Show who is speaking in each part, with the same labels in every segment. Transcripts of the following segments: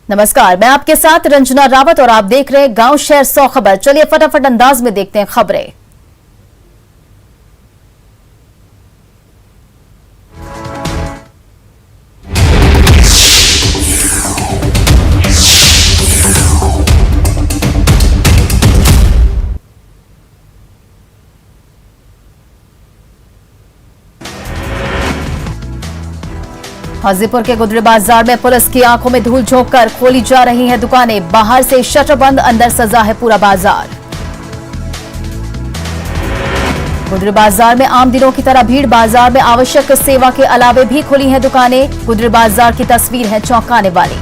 Speaker 1: नमस्कार, मैं आपके साथ रंजना रावत और आप देख रहे हैं गांव शहर 100 खबर। चलिए फटाफट अंदाज में देखते हैं खबरें। हाजीपुर के गुदरी बाजार में पुलिस की आंखों में धूल झोंककर खोली जा रही हैं दुकानें। बाहर से शटर बंद, अंदर सजा है पूरा बाजार। गुदरी बाजार में आम दिनों की तरह भीड़। बाजार में आवश्यक सेवा के अलावे भी खुली हैं दुकानें। गुदरी बाजार की तस्वीर है चौंकाने वाली।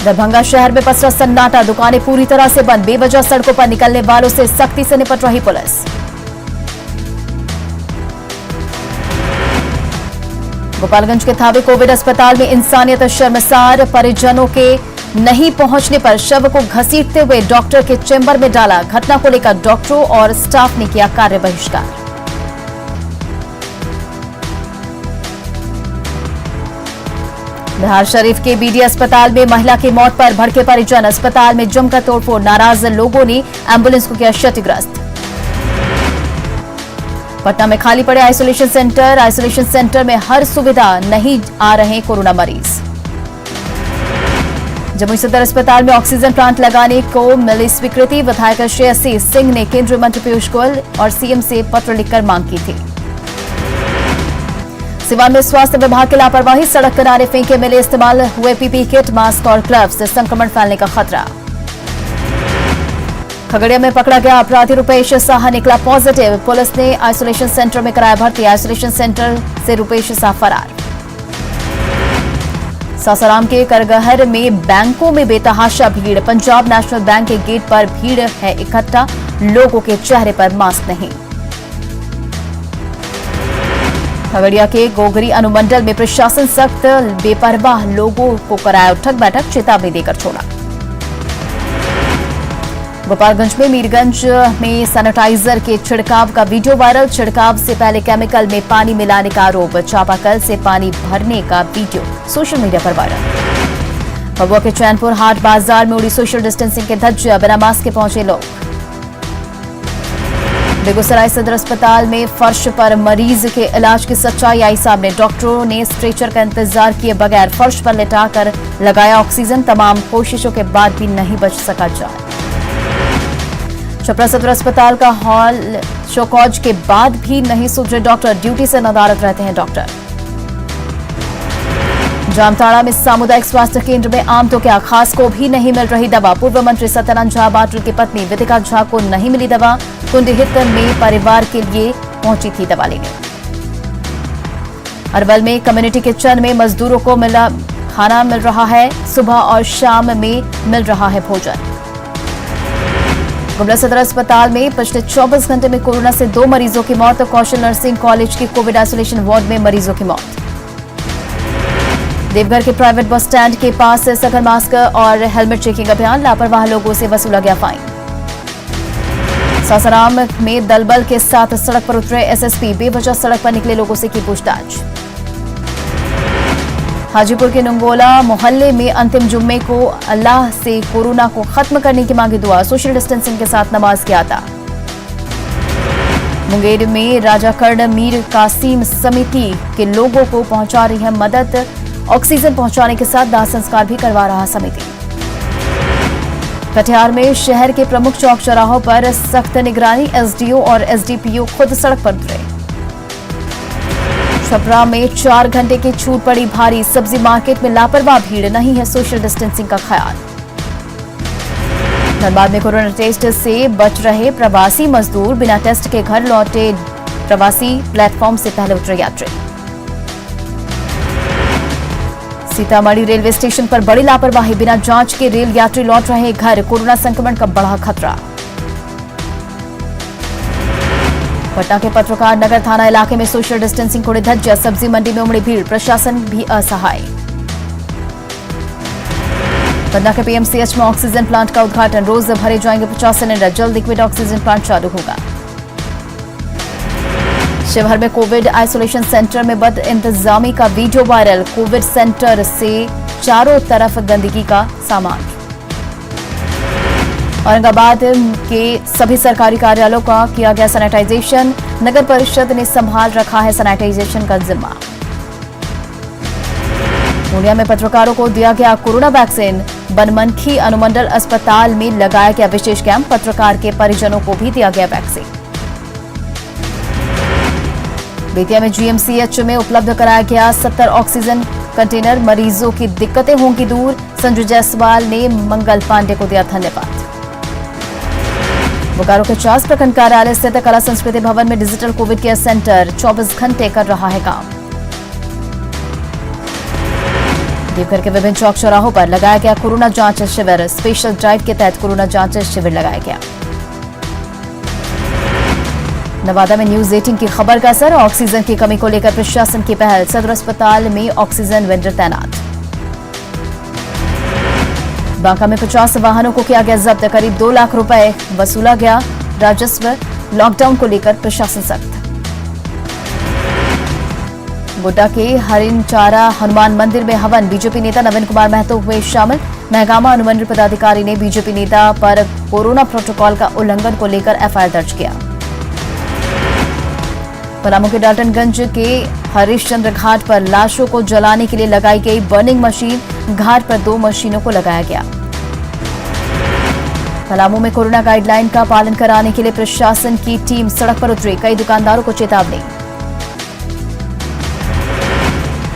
Speaker 1: दरभंगा शहर में पसरा सन्नाटा, दुकानें पूरी तरह से बंद। बेवजह सड़कों पर निकलने वालों से सख्ती से निपट रही पुलिस। गोपालगंज के थावे कोविड अस्पताल में इंसानियत शर्मसार। परिजनों के नहीं पहुंचने पर शव को घसीटते हुए डॉक्टर के चेंबर में डाला। घटना को लेकर डॉक्टरों और स्टाफ ने किया कार्य बहिष्कार। बिहार शरीफ के बीडी अस्पताल में महिला की मौत पर भड़के परिजन। अस्पताल में जमकर तोड़फोड़, नाराज लोगों ने एम्बुलेंस को किया क्षतिग्रस्त। पटना में खाली पड़े आइसोलेशन सेंटर में हर सुविधा, नहीं आ रहे कोरोना मरीज। जमुई सदर अस्पताल में ऑक्सीजन प्लांट लगाने को मिली स्वीकृति। विधायक श्रेयसी सिंह ने केंद्रीय मंत्री पीयूष गोयल और सीएम से पत्र लिखकर मांग की थी। सिवान में स्वास्थ्य विभाग की लापरवाही, सड़क किनारे फेंके मिले इस्तेमाल हुए पीपीई किट, मास्क और ग्लव्स से संक्रमण फैलने का खतरा। खगड़िया में पकड़ा गया अपराधी रुपेश साहा निकला पॉजिटिव। पुलिस ने आइसोलेशन सेंटर में कराया भर्ती। आइसोलेशन सेंटर से रुपेश साहा फरार। सासाराम के करगहर में बैंकों में बेतहाशा भीड़। पंजाब नेशनल बैंक के गेट पर भीड़ है इकट्ठा, लोगों के चेहरे पर मास्क नहीं। खगड़िया के गोगरी अनुमंडल में प्रशासन सख्त, बेपरवाह लोगों को कराया उठक बैठक, चेतावनी देकर छोड़ा। गोपालगंज में मीरगंज में सैनिटाइजर के छिड़काव का वीडियो वायरल। छिड़काव से पहले केमिकल में पानी मिलाने का आरोप। चापाकल से पानी भरने का वीडियो सोशल मीडिया पर वायरल। भभुआ के चैनपुर हाट बाजार में उड़ी सोशल डिस्टेंसिंग के धज्जियां, बिना मास्क के पहुंचे लोग। बेगूसराय सदर अस्पताल में फर्श पर मरीज के इलाज की सच्चाई आई सामने। डॉक्टरों ने स्ट्रेचर का इंतजार किए बगैर फर्श पर लेटाकर लगाया ऑक्सीजन। तमाम कोशिशों के बाद भी नहीं बच सका जान। छपरा सदर अस्पताल का हॉल शोकॉज के बाद भी नहीं सुधरे डॉक्टर। ड्यूटी से नदारद रहते हैं डॉक्टर। जामताड़ा में सामुदायिक स्वास्थ्य केंद्र में आम तो क्या, खास को भी नहीं मिल रही दवा। पूर्व मंत्री सत्यानंद झा बाटल की पत्नी विदिका झा को नहीं मिली दवा। कुंडहित में परिवार के लिए पहुंची थी दवा लेने। अरवल में कम्युनिटी किचन में मजदूरों को मिला खाना मिल रहा है। सुबह और शाम में मिल रहा है भोजन। गुमला सदर अस्पताल में पिछले 24 घंटे में कोरोना से 2 मरीजों की मौत। कौशल नर्सिंग कॉलेज की कोविड आइसोलेशन वार्ड में मरीजों की मौत। देवघर के प्राइवेट बस स्टैंड के पास सघन मास्क और हेलमेट चेकिंग अभियान, लापरवाह लोगों से वसूला गया फाइन। सासाराम में दलबल के साथ सड़क पर उतरे एसएसपी, बेवजह सड़क पर निकले लोगों से की पूछताछ। हाजीपुर के नुंगोला मोहल्ले में अंतिम जुम्मे को अल्लाह से कोरोना को खत्म करने की मांगी दुआ। सोशल डिस्टेंसिंग के साथ नमाज किया था। मुंगेर में राजाकर्ण मीर कासिम समिति के लोगों को पहुंचा रही है मदद। ऑक्सीजन पहुंचाने के साथ दाह संस्कार भी करवा रहा समिति। कटिहार में शहर के प्रमुख चौक चौराहों पर सख्त निगरानी। एसडीओ और एसडीपीओ खुद सड़क पर उतरे। छपरा में 4 घंटे की छूट पड़ी भारी। सब्जी मार्केट में लापरवाह भीड़, नहीं है सोशल डिस्टेंसिंग का ख्याल। धनबाद में कोरोना टेस्ट से बच रहे प्रवासी मजदूर, बिना टेस्ट के घर लौटे प्रवासी। प्लेटफॉर्म से पहले उतरे यात्री। सीतामढ़ी रेलवे स्टेशन पर बड़ी लापरवाही, बिना जांच के रेल यात्री लौट रहे घर। कोरोना संक्रमण का बढ़ा खतरा। पटना के पत्रकार नगर थाना इलाके में सोशल डिस्टेंसिंग को धज्जियां। सब्जी मंडी में उमड़ी भीड़, प्रशासन भी असहाय। पटना के पीएमसीएच में ऑक्सीजन प्लांट का उद्घाटन। रोज भरे जाएंगे 50 सिलेंडर। जल्द लिक्विड ऑक्सीजन प्लांट चालू होगा। शिवहर में कोविड आइसोलेशन सेंटर में बद इंतजामी का वीडियो वायरल। कोविड सेंटर से चारों तरफ गंदगी का सामान। औरंगाबाद के सभी सरकारी कार्यालयों का किया गया सैनिटाइजेशन। नगर परिषद ने संभाल रखा है सैनिटाइजेशन का जिम्मा। पूर्णिया में पत्रकारों को दिया गया कोरोना वैक्सीन। बनमनखी अनुमंडल अस्पताल में लगाया गया विशेष कैंप। पत्रकार के परिजनों को भी दिया गया वैक्सीन। बेतिया में जीएमसीएच में उपलब्ध कराया गया 70 ऑक्सीजन कंटेनर। मरीजों की दिक्कतें होंगी दूर। संजू जायसवाल ने मंगल पांडे को दिया धन्यवाद। बोकारो के चास प्रखंड कार्यालय स्थित कला संस्कृति भवन में डिजिटल कोविड केयर सेंटर 24 घंटे कर रहा है काम। देवघर के विभिन्न चौक चौराहों पर लगाया गया कोरोना जांच शिविर। स्पेशल ड्राइव के तहत कोरोना जांच शिविर लगाया गया। नवादा में न्यूज 18 की खबर का असर। ऑक्सीजन की कमी को लेकर प्रशासन की पहल। सदर अस्पताल में ऑक्सीजन वेंडर तैनात। बांका में 50 वाहनों को किया गया जब्त। करीब 2 लाख रुपए वसूला गया राजस्व। लॉकडाउन को लेकर प्रशासन सख्त। गोड्डा के हरिनचारा हनुमान मंदिर में हवन। बीजेपी नेता नवीन कुमार महतो हुए शामिल। महगामा अनुमंडल पदाधिकारी ने बीजेपी नेता पर कोरोना प्रोटोकॉल का उल्लंघन को लेकर एफआईआर दर्ज किया। पलामू के डाल्टनगंज के हरिश्चंद्र घाट पर लाशों को जलाने के लिए लगाई गई बर्निंग मशीन। घाट पर 2 मशीनों को लगाया गया। पलामू में कोरोना गाइडलाइन का पालन कराने के लिए प्रशासन की टीम सड़क पर उतरी। कई दुकानदारों को चेतावनी।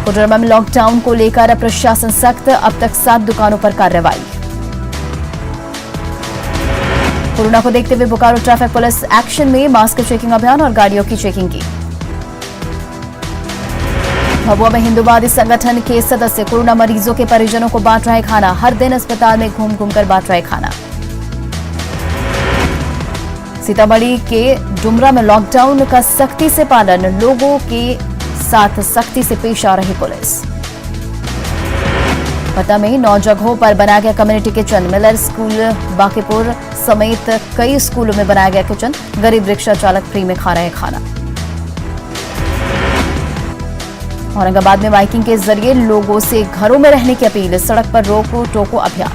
Speaker 1: कोडरमा में लॉकडाउन को लेकर प्रशासन सख्त। अब तक 7 दुकानों पर कार्रवाई। कोरोना को देखते हुए बोकारो ट्रैफिक पुलिस एक्शन में। मास्क चेकिंग अभियान और गाड़ियों की चेकिंग की। भभुआ में हिंदूवादी संगठन के सदस्य कोरोना मरीजों के परिजनों को बांट रहे खाना। हर दिन अस्पताल में घूम घूम कर बांट रहे खाना। सीतामढ़ी के डुमरा में लॉकडाउन का सख्ती से पालन। लोगों के साथ सख्ती से पेश आ रही पुलिस। पटना में 9 जगहों पर बनाया गया community kitchen. Miller school Bankipur समेत कई स्कूलों में बनाया गया किचन। गरीब रिक्शा चालक फ्री में खा रहे खाना। औरंगाबाद में माइकिंग के जरिए लोगों से घरों में रहने की अपील। सड़क पर रोको टोको अभियान।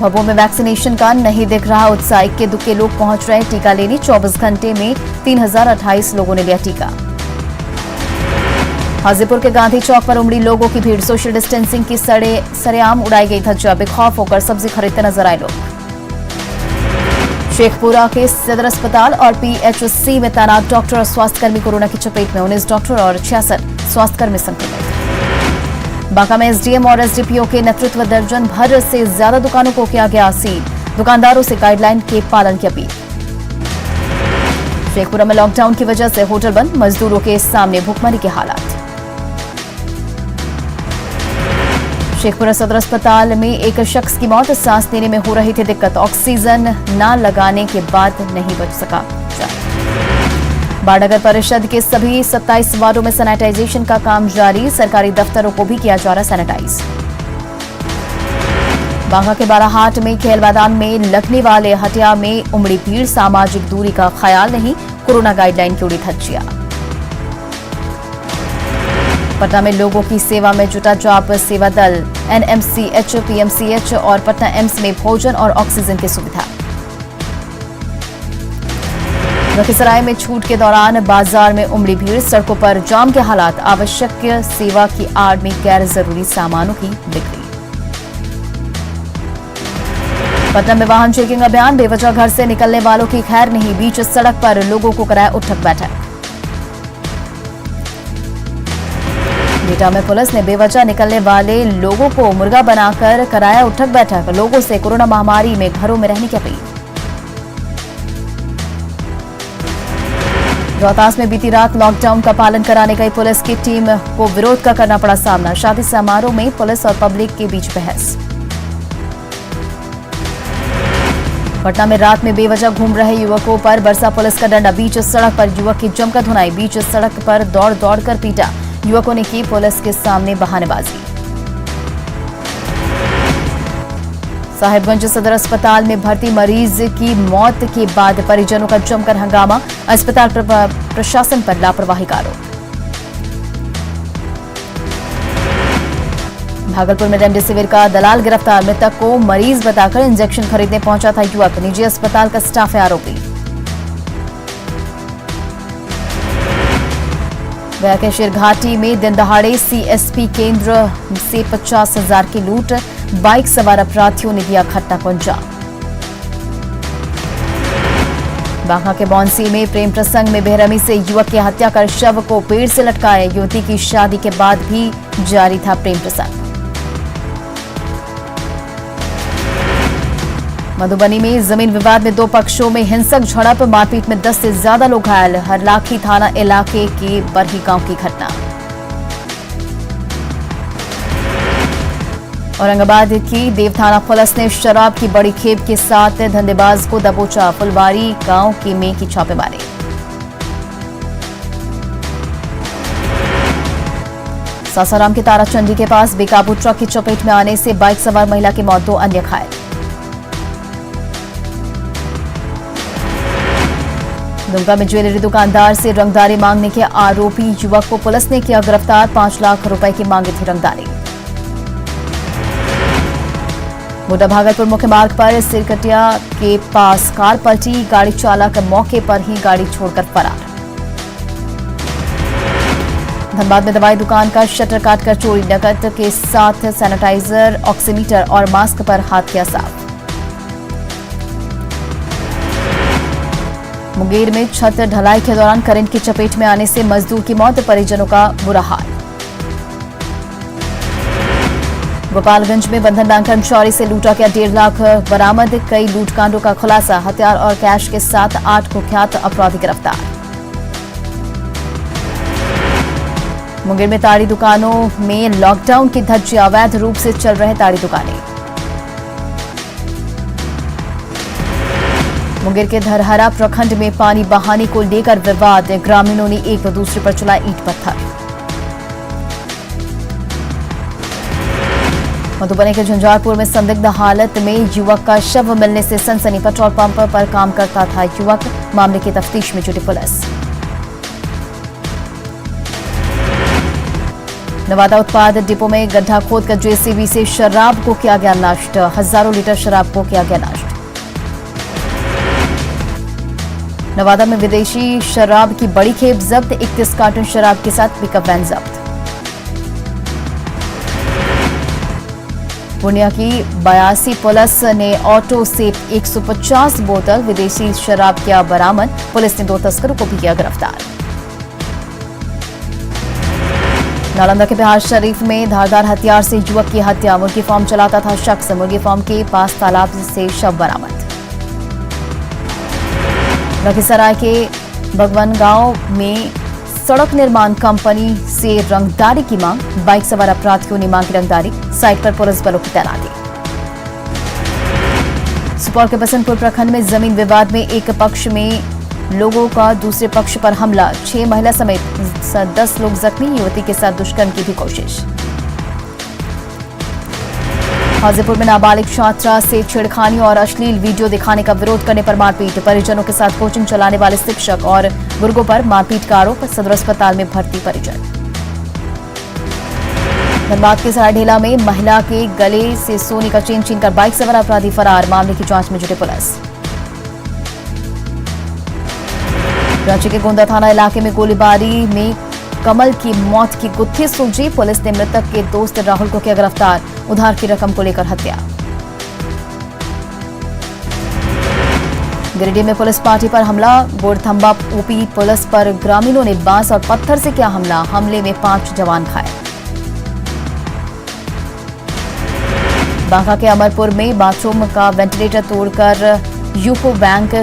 Speaker 1: भभुआ में वैक्सीनेशन का नहीं दिख रहा उत्साह। इक्के दुक्के लोग पहुंच रहे टीका लेने। 24 घंटे में 3028 लोगों ने लिया टीका। हाजीपुर के गांधी चौक पर उमड़ी लोगों की भीड़। सोशल डिस्टेंसिंग की सरेआम उड़ाई गई धज्जियां। बेखौफ होकर सब्जी खरीदते नजर आए लोग। शेखपुरा के सदर अस्पताल और पीएचसी में तैनात डॉक्टर और स्वास्थ्यकर्मी कोरोना की चपेट में। 19 डॉक्टर और 66 स्वास्थ्यकर्मी संक्रमित। बांका में एसडीएम और एसडीपीओ के नेतृत्व दर्जन भर से ज्यादा दुकानों को किया गया सील। दुकानदारों से गाइडलाइन के पालन की अपील। शेखपुरा में लॉकडाउन की वजह से होटल बंद। मजदूरों के सामने भूखमरी के हालात। शेखपुरा सदर अस्पताल में एक शख्स की मौत। सांस लेने में हो रही थी दिक्कत। ऑक्सीजन न लगाने के बाद नहीं बच सका जान। बाढ़ परिषद के सभी 27 वार्डों में सैनिटाइजेशन का काम जारी। सरकारी दफ्तरों को भी किया जा रहा सैनिटाइज। बांका के बाराहाट में खेल मैदान में लगने वाले हटिया में उमड़ी भीड़। सामाजिक दूरी का ख्याल नहीं। कोरोना गाइडलाइन की उड़ी धज्जियां। पटना में लोगों की सेवा में जुटा जाप सेवा दल। एनएमसीएच, पीएमसीएच और पटना एम्स में भोजन और ऑक्सीजन की सुविधा। लखीसराय में छूट के दौरान बाजार में उमड़ी भीड़। सड़कों पर जाम के हालात। आवश्यक सेवा की आड़ में गैर जरूरी सामानों की बिक्री। पटना में वाहन चेकिंग अभियान। बेवजह घर से निकलने वालों की खैर नहीं। बीच सड़क पर लोगों को कराया उठक बैठक। बिहटा में पुलिस ने बेवजह निकलने वाले लोगों को मुर्गा बनाकर कराया उठक बैठक। लोगों से कोरोना महामारी में घरों में रहने की अपील। रोहतास में बीती रात लॉकडाउन का पालन कराने गई पुलिस की टीम को विरोध का करना पड़ा सामना। शादी समारोह में पुलिस और पब्लिक के बीच बहस। पटना में रात में बेवजह घूम रहे युवकों पर बरसा पुलिस का डंडा। बीच सड़क पर युवक की जमकर धुनाई। बीच सड़क पर दौड़ दौड़कर पीटा। युवकों ने की पुलिस के सामने बहानेबाजी। साहिबगंज सदर अस्पताल में भर्ती मरीज की मौत के बाद परिजनों का जमकर हंगामा, अस्पताल प्रशासन पर लापरवाही का आरोप। भागलपुर में रेमडेसिविर का दलाल गिरफ्तार, मृतक को मरीज बताकर इंजेक्शन खरीदने पहुंचा था युवक, निजी अस्पताल का स्टाफ है आरोपी। गया के शेरघाटी में दिन दहाड़े सीएसपी केंद्र से 50,000 की लूट, बाइक सवार अपराधियों ने दिया घटना को अंजाम। बांका के बौंसी में प्रेम प्रसंग में बेरहमी से युवक की हत्या कर शव को पेड़ से लटकाया, युवती की शादी के बाद भी जारी था प्रेम प्रसंग। मधुबनी में जमीन विवाद में दो पक्षों में हिंसक झड़प, मारपीट में 10 से ज्यादा लोग घायल, हरलाखी थाना इलाके के बरही गांव की घटना। औरंगाबाद की देवथाना पुलिस ने शराब की बड़ी खेप के साथ धंधेबाज को दबोचा, फुलवारी गांव के में की छापेमारी। सासाराम के ताराचंडी के पास बेकाबू ट्रक की चपेट में आने से बाइक सवार महिला की मौत, 2 अन्य घायल। दुमका में ज्वेलरी दुकानदार से रंगदारी मांगने के आरोपी युवक को पुलिस ने किया गिरफ्तार, 5 लाख रुपए की मांगी थी रंगदारी। गोड्डा भागलपुर मुख्य मार्ग पर सिरकटिया के पास कार पलटी, गाड़ी चालक मौके पर ही गाड़ी छोड़कर फरार। धनबाद में दवाई दुकान का शटर काटकर चोरी, नकद के साथ सैनिटाइजर, ऑक्सीमीटर और मास्क पर हाथ किया साफ। मुंगेर में छत ढलाई के दौरान करंट की चपेट में आने से मजदूर की मौत, परिजनों का बुरा हाल। गोपालगंज में बंधन बैंक कर्मचारी से लूटा गया 1.5 लाख बरामद, कई लूटकांडों का खुलासा, हथियार और कैश के साथ 8 कुख्यात अपराधी गिरफ्तार। मुंगेर में ताड़ी दुकानों में लॉकडाउन की धज्जी, अवैध रूप से चल रहे ताड़ी दुकानें। मुंगेर के धरहरा प्रखंड में पानी बहाने को लेकर विवाद, ग्रामीणों ने एक दूसरे पर चलाए ईंट पत्थर। मधुबनी के झंझारपुर में संदिग्ध हालत में युवक का शव मिलने से सनसनी, पेट्रोल पंप पर काम करता था युवक, मामले की तफ्तीश में जुटी पुलिस। नवादा उत्पाद डिपो में गड्ढा खोदकर जेसीबी से शराब को किया गया नष्ट, हजारों लीटर शराब को किया गया नष्ट। नवादा में विदेशी शराब की बड़ी खेप जब्त, 31 कार्टन शराब के साथ पिकअप वैन जब्त। पूर्णिया की 82 पुलिस ने ऑटो से 150 बोतल विदेशी शराब किया बरामद, पुलिस ने 2 तस्करों को भी किया गिरफ्तार। नालंदा के बिहार शरीफ में धारदार हथियार से युवक की हत्या, मुर्गी फार्म चलाता था शख्स, मुर्गी फार्म के पास तालाब से शव बरामद। लखीसराय के भगवान गांव में सड़क निर्माण कंपनी से रंगदारी की मांग, बाइक सवार अपराधियों ने मांगी रंगदारी, साइट पर पुलिस बलों की तैनाती। सुपौल के बसंतपुर प्रखंड में जमीन विवाद में एक पक्ष में लोगों का दूसरे पक्ष पर हमला, 6 महिला समेत 10 लोग जख्मी, युवती के साथ दुष्कर्म की भी कोशिश। हाजीपुर में नाबालिग छात्रा से छेड़खानी और अश्लील वीडियो दिखाने का विरोध करने पर मारपीट, परिजनों के साथ कोचिंग चलाने वाले शिक्षक और गुर्गों पर मारपीट का आरोप, सदर अस्पताल में भर्ती परिजन। धनबाद के सरायढेला में महिला के गले से सोने का चेन छीनकर बाइक सवार अपराधी फरार, मामले की जांच में जुटी पुलिस। रांची के गोंदा थाना इलाके में गोलीबारी में कमल की मौत की गुत्थी सुलझी, पुलिस ने मृतक के दोस्त राहुल को किया गिरफ्तार, उधार की रकम को लेकर हत्या। गिरिडीह में पुलिस पार्टी पर हमला, गोड़थंबा ओपी पुलिस पर ग्रामीणों ने बांस और पत्थर से किया हमला, हमले में 5 जवान घायल। बांका के अमरपुर में बाथरूम का वेंटिलेटर तोड़कर यूको बैंक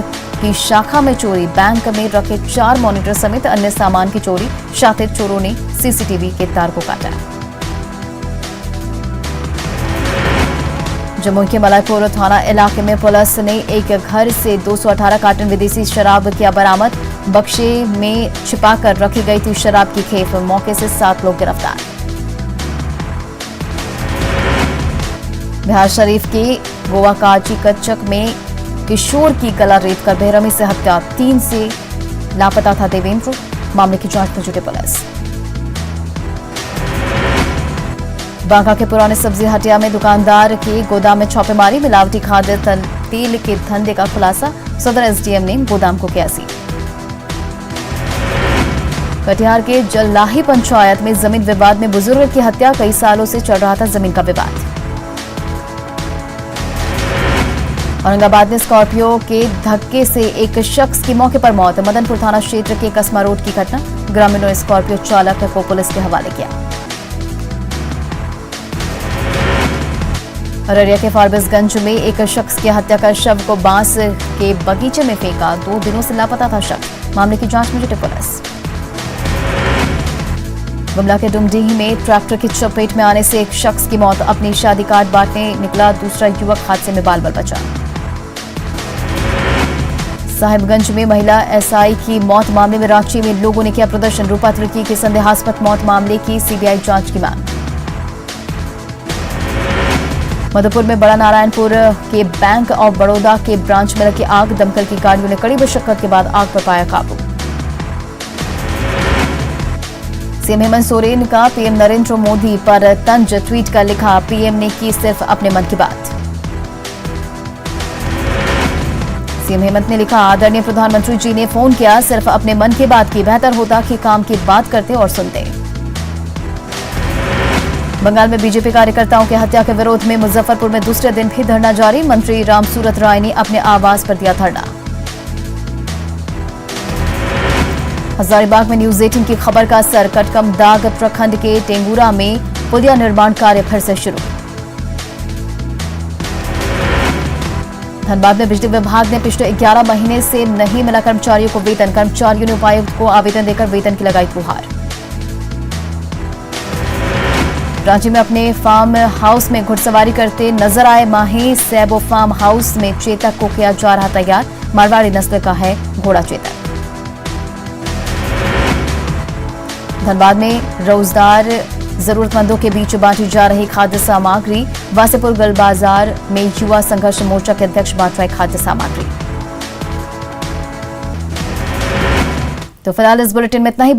Speaker 1: की शाखा में चोरी, बैंक में रखे 4 मॉनिटर समेत अन्य सामान की चोरी, शातिर चोरों ने सीसीटीवी के तार को काटा। जम्मू के मलाईपुर थाना इलाके में पुलिस ने एक घर से 218 कार्टन विदेशी शराब किया बरामद, बक्से में छिपाकर रखी गई थी शराब की खेप, मौके से 7 लोग गिरफ्तार। बिहार शरीफ के गोवा काजी कच्चक में किशोर की गला रेत कर बेरहमी से हत्या, 3 से लापता था देवेंद्र। मामले की जांच में जुटी पुलिस। बांका के पुराने सब्जी हटिया में दुकानदार के गोदाम में छापेमारी, मिलावटी खाद्य तेल के धंधे का खुलासा, सदर एसडीएम ने गोदाम को किया सील। कटिहार के जल्लाही पंचायत में जमीन विवाद में बुजुर्ग की हत्या, कई सालों से चल रहा था जमीन का विवाद। औरंगाबाद में स्कॉर्पियो के धक्के से एक शख्स की मौके पर मौत, मदनपुर थाना क्षेत्र के कसमा रोड की घटना, ग्रामीणों ने स्कॉर्पियो चालक को पुलिस के हवाले किया। अररिया के फारबिसगंज में एक शख्स की हत्या कर शव को बांस के बगीचे में फेंका, 2 दिनों से लापता था शव। मामले की जांच में जुटी पुलिस। गुमला के डुमडीही में ट्रैक्टर की चपेट में आने से एक शख्स की मौत, अपनी शादी कार्ड बांटने निकला दूसरा युवक हादसे में बाल-बाल बचा। साहिबगंज में महिला एसआई की मौत मामले में रांची में लोगों ने किया प्रदर्शन, रूपा तिर्की की संदेहास्पद मौत मामले की सीबीआई जांच की मांग। मधुपुर में बड़ा नारायणपुर के बैंक ऑफ बड़ौदा के ब्रांच में लगी आग, दमकल की गाड़ियों ने कड़ी मशक्कत के बाद आग पर पाया काबू। सीएम हेमंत सोरेन का पीएम नरेंद्र मोदी पर तंज, ट्वीट कर लिखा, पीएम ने की सिर्फ अपने मन की बात। सीएम हेमंत ने लिखा, आदरणीय प्रधानमंत्री जी ने फोन किया, सिर्फ अपने मन की बात की, बेहतर होता कि काम की बात करते और सुनते। बंगाल में बीजेपी कार्यकर्ताओं की हत्या के विरोध में मुजफ्फरपुर में दूसरे दिन भी धरना जारी, मंत्री रामसूरत राय ने अपने आवास पर दिया धरना। हजारीबाग में न्यूज 18 की खबर का असर, कटकमदाग प्रखंड के टेंगुरा में पुलिया निर्माण कार्य फिर से शुरू। धनबाद में बिजली विभाग ने पिछले 11 महीने से नहीं मिला कर्मचारियों को वेतन, कर्मचारियों ने उपायुक्त को आवेदन देकर वेतन की लगाई गुहार। रांची में अपने फार्म हाउस में घुड़सवारी करते नजर आए माही, सैबो फार्म हाउस में चेतक को किया जा रहा तैयार, मारवाड़ी नस्ल का है घोड़ा चेतक। धनबाद में रोजगार जरूरतमंदों के बीच बांटी जा रही खाद्य सामग्री, वासेपुर गल बाजार में युवा संघर्ष मोर्चा के अध्यक्ष बांट रहे खाद्य सामग्री। तो फिलहाल इस बुलेटिन में इतना ही।